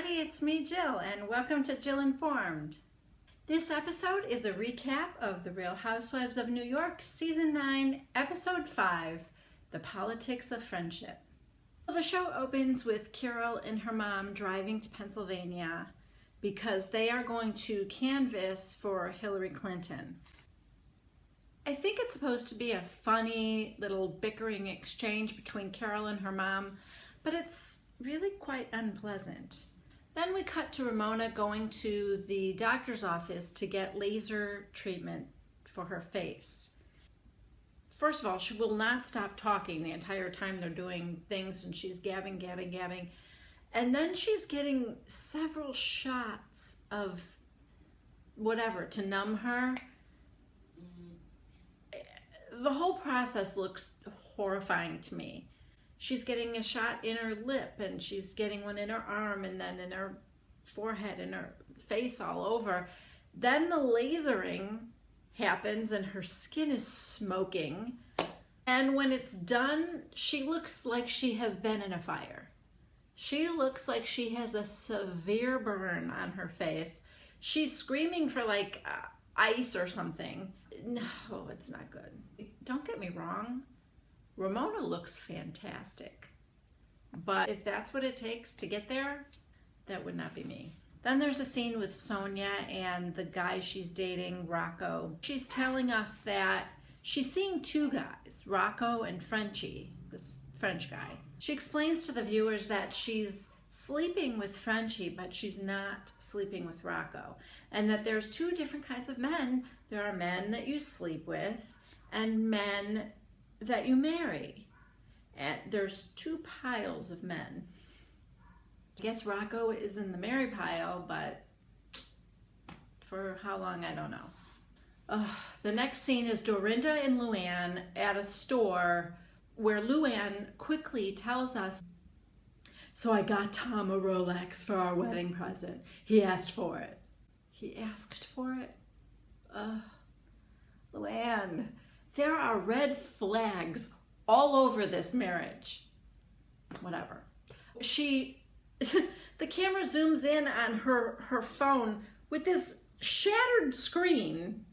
Hi, it's me, Jill, and welcome to Jill Informed. This episode is a recap of The Real Housewives of New York, Season 9, Episode 5, The Politics of Friendship. So the show opens with Carole and her mom driving to Pennsylvania because they are going to canvass for Hillary Clinton. I think it's supposed to be a funny little bickering exchange between Carole and her mom, but it's really quite unpleasant. Then we cut to Ramona going to the doctor's office to get laser treatment for her face. First of all, she will not stop talking the entire time they're doing things, and she's gabbing. And then she's getting several shots of whatever to numb her. The whole process looks horrifying to me. She's getting a shot in her lip, and she's getting one in her arm, and then in her forehead and her face all over. Then the lasering happens and her skin is smoking. And when it's done, she looks like she has been in a fire. She looks like she has a severe burn on her face. She's screaming for like ice or something. No, it's not good. Don't get me wrong. Ramona looks fantastic, but if that's what it takes to get there, that would not be me. Then there's a scene with Sonja and the guy she's dating, Rocco. She's telling us that she's seeing two guys, Rocco and Frenchie, this French guy. She explains to the viewers that she's sleeping with Frenchie, but she's not sleeping with Rocco, and that there's two different kinds of men. There are men that you sleep with and men that you marry. And there's two piles of men. I guess Rocco is in the marry pile, but for how long, I don't know. The next scene is Dorinda and LuAnn at a store where LuAnn quickly tells us, "So I got Tom a Rolex for our wedding present. He asked for it." He asked for it? LuAnn. There are red flags all over this marriage. Whatever. The camera zooms in on her phone with this shattered screen,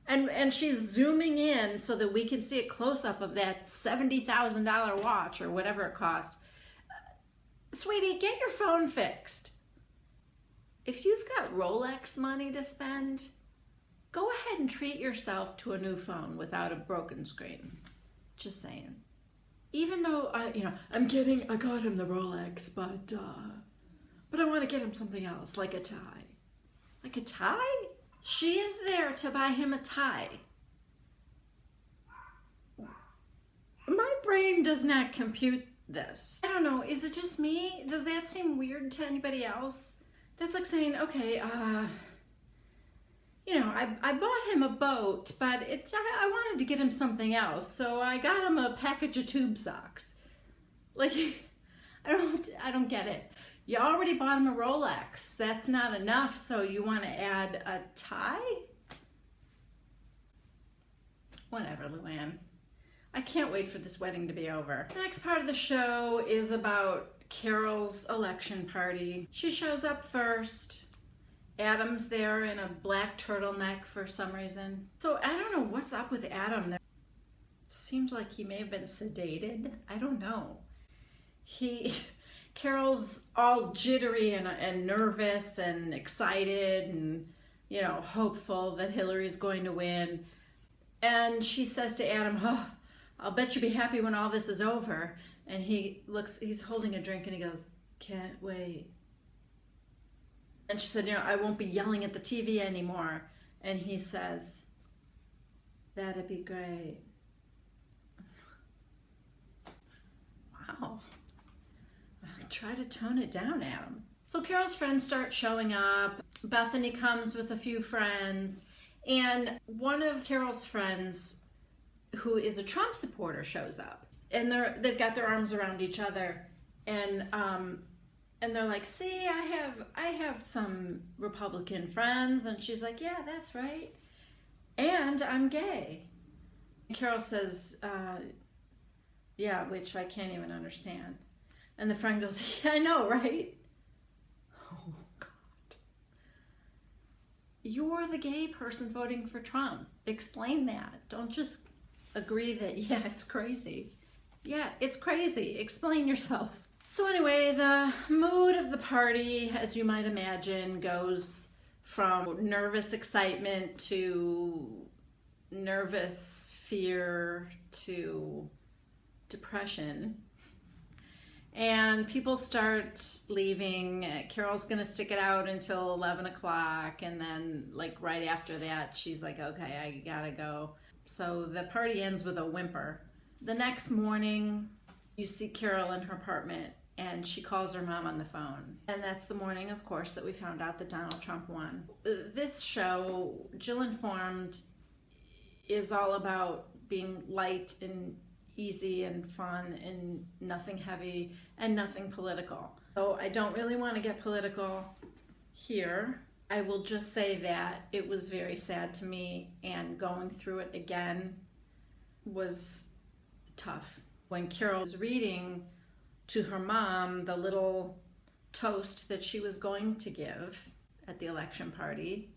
and she's zooming in so that we can see a close-up of that $70,000 watch or whatever it cost. Sweetie, get your phone fixed. If you've got Rolex money to spend, go ahead and treat yourself to a new phone without a broken screen. Just saying. Even though I got him the Rolex, but I want to get him something else, like a tie. Like a tie? She is there to buy him a tie. My brain does not compute this. I don't know, is it just me? Does that seem weird to anybody else? That's like saying, okay, I bought him a boat, but I wanted to get him something else, so I got him a package of tube socks. Like, I don't get it. You already bought him a Rolex. That's not enough, so you want to add a tie? Whatever, LuAnn. I can't wait for this wedding to be over. The next part of the show is about Carole's election party. She shows up first. Adam's there in a black turtleneck for some reason. So I don't know what's up with Adam. Seems like he may have been sedated. I don't know. Carole's all jittery and nervous and excited and, hopeful that Hillary's going to win. And she says to Adam, "Oh, I'll bet you'll be happy when all this is over." And he's holding a drink and he goes, "Can't wait." And she said, "I won't be yelling at the TV anymore." And he says, "That'd be great." Wow. Try to tone it down, Adam. So Carole's friends start showing up. Bethany comes with a few friends. And one of Carole's friends, who is a Trump supporter, shows up. And they've got their arms around each other. And they're like, "See, I have some Republican friends." And she's like, "Yeah, that's right. And I'm gay." And Carole says, "Yeah, which I can't even understand." And the friend goes, "Yeah, I know, right?" Oh You're the gay person voting for Trump. Explain that. Don't just agree that, yeah, it's crazy. Yeah, it's crazy. Explain yourself. So anyway, the mood of the party, as you might imagine, goes from nervous excitement to nervous fear to depression. And people start leaving. Carole's gonna stick it out until 11 o'clock, and then like right after that, she's like, okay, I gotta go. So the party ends with a whimper. The next morning, you see Carole in her apartment, and she calls her mom on the phone. And that's the morning, of course, that we found out that Donald Trump won. This show, Jill Informed, is all about being light and easy and fun and nothing heavy and nothing political. So I don't really want to get political here. I will just say that it was very sad to me, and going through it again was tough. When Carole was reading to her mom the little toast that she was going to give at the election party,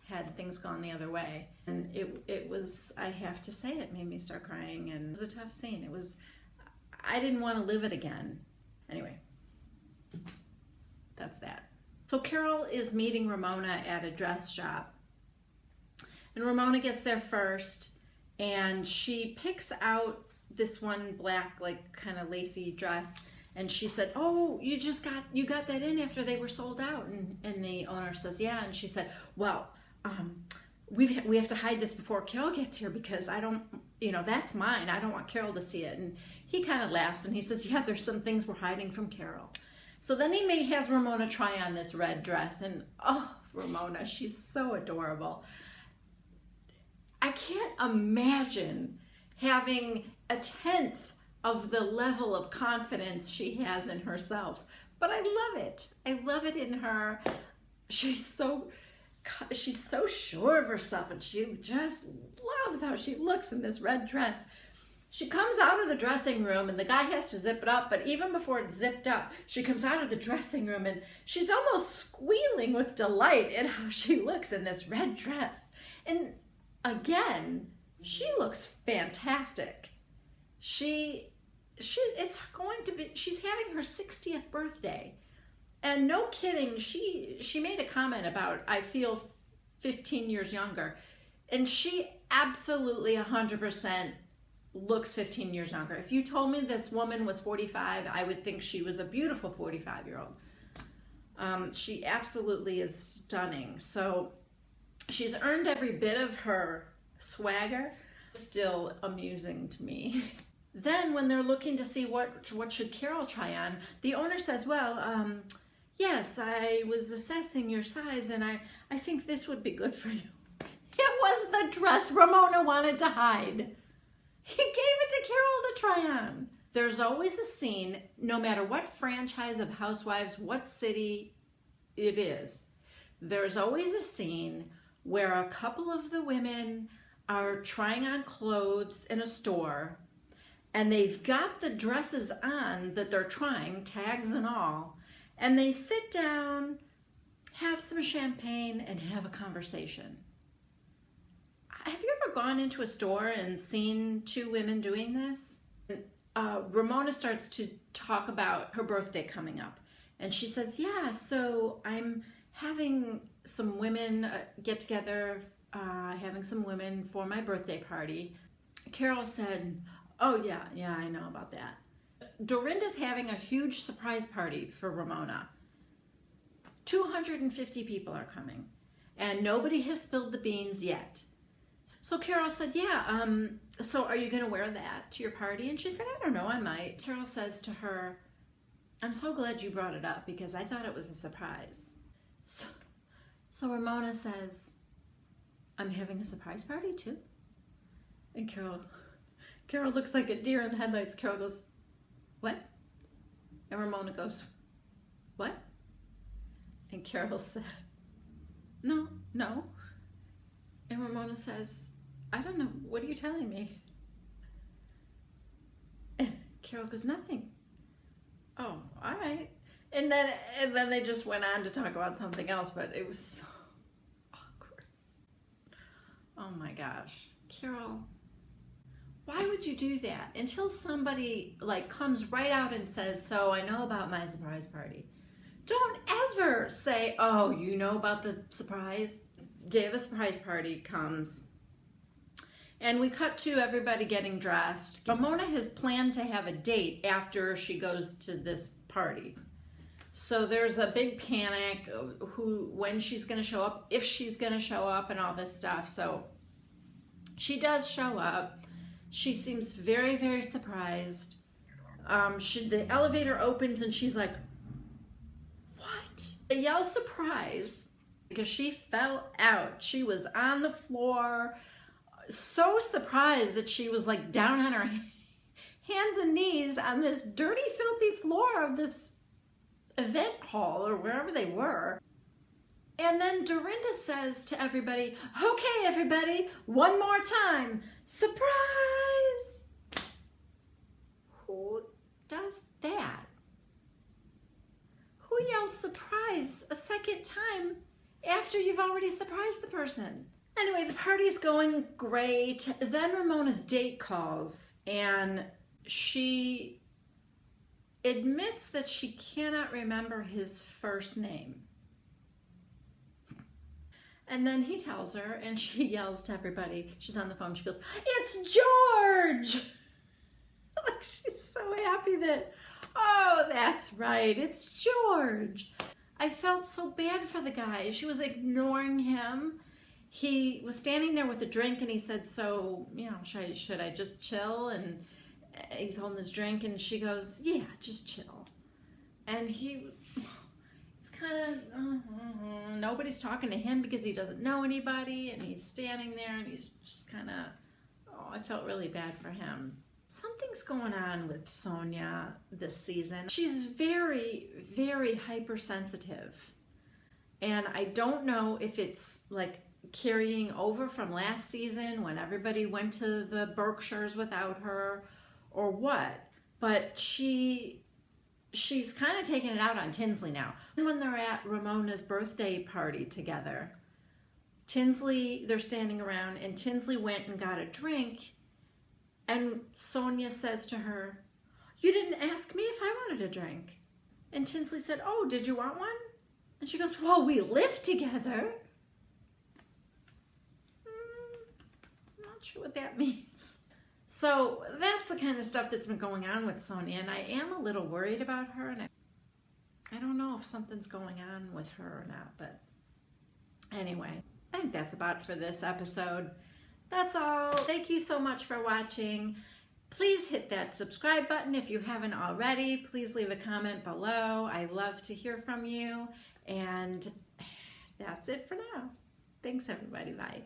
had things gone the other way. And it was, I have to say, it made me start crying, and it was a tough scene. I didn't want to live it again. Anyway, that's that. So Carole is meeting Ramona at a dress shop, and Ramona gets there first, and she picks out this one black, like kind of lacy dress, and she said, oh, you got that in after they were sold out. And the owner says, yeah. And she said, well, we have to hide this before Carole gets here, because I don't, that's mine. I don't want Carole to see it. And he kind of laughs and he says, yeah, there's some things we're hiding from Carole. So then he has Ramona try on this red dress, and oh, Ramona, she's so adorable. I can't imagine having a 10th of the level of confidence she has in herself, but I love it. I love it in her. She's so sure of herself, and she just loves how she looks in this red dress. She comes out of the dressing room, and the guy has to zip it up, but even before it's zipped up, she comes out of the dressing room, and she's almost squealing with delight at how she looks in this red dress. And again, she looks fantastic. She's having her 60th birthday. And no kidding, she made a comment about, I feel 15 years younger. And she absolutely 100% looks 15 years younger. If you told me this woman was 45, I would think she was a beautiful 45-year-old. She absolutely is stunning. So she's earned every bit of her swagger. Still amusing to me. Then when they're looking to see what should Carole try on, the owner says, well, yes, I was assessing your size, and I think this would be good for you. It was the dress Ramona wanted to hide. He gave it to Carole to try on. There's always a scene, no matter what franchise of Housewives, what city it is, there's always a scene where a couple of the women are trying on clothes in a store, and they've got the dresses on that they're trying, tags and all, and they sit down, have some champagne, and have a conversation. Have you ever gone into a store and seen two women doing this? Ramona starts to talk about her birthday coming up, and she says, yeah, so I'm having some women get together, having some women for my birthday party. Carole said, oh yeah, I know about that. Dorinda's having a huge surprise party for Ramona. 250 people are coming, and nobody has spilled the beans yet. So Carole said, yeah, so are you going to wear that to your party? And she said, I don't know, I might. Carole says to her, I'm so glad you brought it up, because I thought it was a surprise. So Ramona says, I'm having a surprise party too? And Carole looks like a deer in the headlights. Carole goes, what? And Ramona goes, what? And Carole said, no. And Ramona says, I don't know, what are you telling me? And Carole goes, nothing. Oh, all right. And then they just went on to talk about something else, but it was so, Oh my gosh. Carole, why would you do that? Until somebody like comes right out and says, so I know about my surprise party. Don't ever say, oh, you know about the surprise? Day of the surprise party comes. And we cut to everybody getting dressed. Ramona has planned to have a date after she goes to this party. So there's a big panic when she's going to show up, if she's going to show up, and all this stuff. So she does show up. She seems very, very surprised. The elevator opens and she's like, what? They yell surprise because she fell out. She was on the floor, so surprised that she was like down on her hands and knees on this dirty, filthy floor of this event hall or wherever they were. And then Dorinda says to everybody, okay, everybody, one more time, surprise! Who does that? Who yells surprise a second time after you've already surprised the person? Anyway, the party's going great. Then Ramona's date calls and she admits that she cannot remember his first name. And then he tells her and she yells to everybody. She's on the phone. She goes, it's George! Like she's so happy that, oh, that's right, it's George. I felt so bad for the guy. She was ignoring him. He was standing there with a drink and he said, so, you know, should I just chill? And he's holding his drink and she goes, yeah, just chill. And he's kind of, nobody's talking to him because he doesn't know anybody and he's standing there and he's just kind of, oh, I felt really bad for him. Something's going on with Sonja this season. She's very, very hypersensitive. And I don't know if it's like carrying over from last season when everybody went to the Berkshires without her or what, but she's kind of taking it out on Tinsley now. When they're at Ramona's birthday party together, they're standing around and Tinsley went and got a drink and Sonja says to her, you didn't ask me if I wanted a drink. And Tinsley said, oh, did you want one? And she goes, well, we live together. I'm not sure what that means. So that's the kind of stuff that's been going on with Sonja, and I am a little worried about her, and I don't know if something's going on with her or not, but anyway, I think that's about for this episode. That's all. Thank you so much for watching. Please hit that subscribe button if you haven't already. Please leave a comment below. I love to hear from you, and that's it for now. Thanks, everybody. Bye.